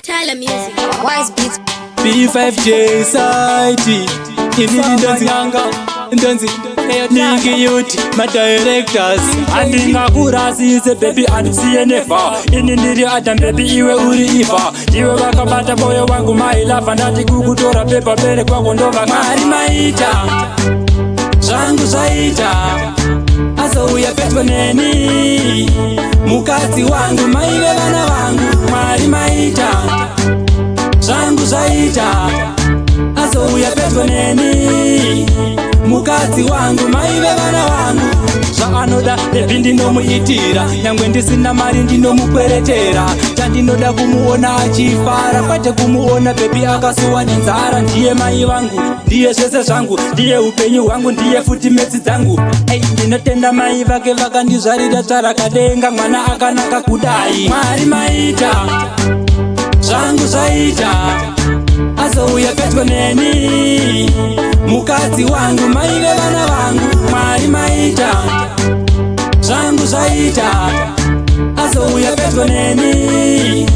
Tyler Music. Wise Beats. P5J Society. Ndonzi nyanga, ndonzi Niki youth, my directors. Andingakurasise baby andisiye never. Ini ndiri Adam baby iwe uri iva. Iwe wakabata moyo wangu my love. Ndati kukutora pepa bere kwako ndova ngari maita. Zvangu zvaita azouya pedyo neni. Mukadzi wangu maive vana vangu mwari maita. Zvangu zvaita azouya pedyo neni. Mukadzi wangu maive vana vangu. Zvaanoda baby ndinomuitira, nyangwe ndisina mari ndinomukweretera. Chandinoda kumuona achifara, kwete kumuona baby akasuwa nenzara. Ndiye mai vangu, ndiye zvese zvangu, ndiye upenyu hwangu, ndiye futi metsi dzangu. Ndinotenda mai vake vakandizvarira tsvarakadenga, mwana akanaka kudai. Mwari maita, zvangu zvaita azouya pedyo neni. Mukadzi wangu maive vana vangu mwari maita. Zvangu zvaita azouya pedyo neni.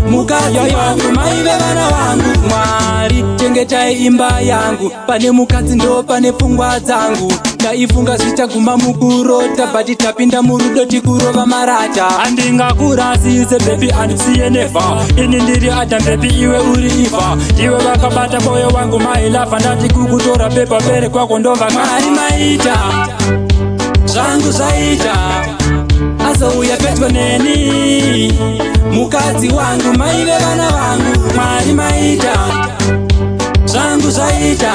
Mukadzi wangu maive vana vangu mwari. Chengetai imba yangu, pane mukadzi ndo pane pfungwa dzangu. Ndaifunga zvichaguma mukurota, bati tapinda murudo tikurova marata. Handingakurasise baby andisiye never. Ini ndiri Adam baby iwe uri iva. Iwe wakabata moyo wangu my love. Ndati kukutora pepa bere kwako ndova ngari maita. Zvangu zvaita azouya pedyo neni. Mukadzi wangu maive vana vangu mwari maita. Zvangu zvaita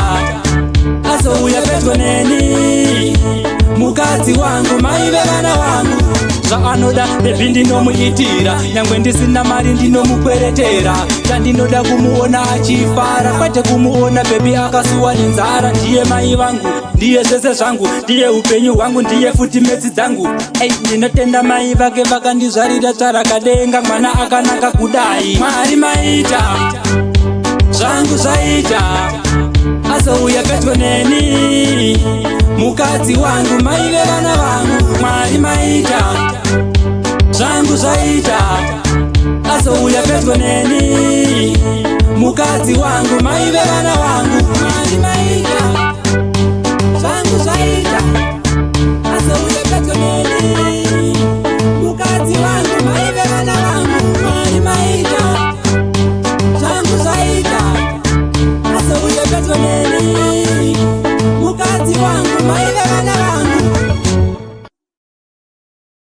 azouya pedyo neni. Mukadzi wangu maive vana vangu. Zvaanoda baby ndinomuitira, nyangwe ndisina mari ndinomukweretera. Chandinoda kumuona achifara, kwete kumuona baby akasuwa nenzara. Ndiye mai vangu, ndiye zvese zvangu, ndiye upenyu hwangu, ndiye futi metsi dzangu. Ndinotenda mai vake vakandizvarira tsvarakadenga, mwana akanaka kudai. Mwari maita, zvangu zvaita azouya pedyo neni. Mukadzi wangu maive vana vangu mwari maita. Zvangu zvaita azouya pedyo neni. Mukadzi wangu maive vana vangu mwari maita. Zvangu zvaita azouya pedyo neni.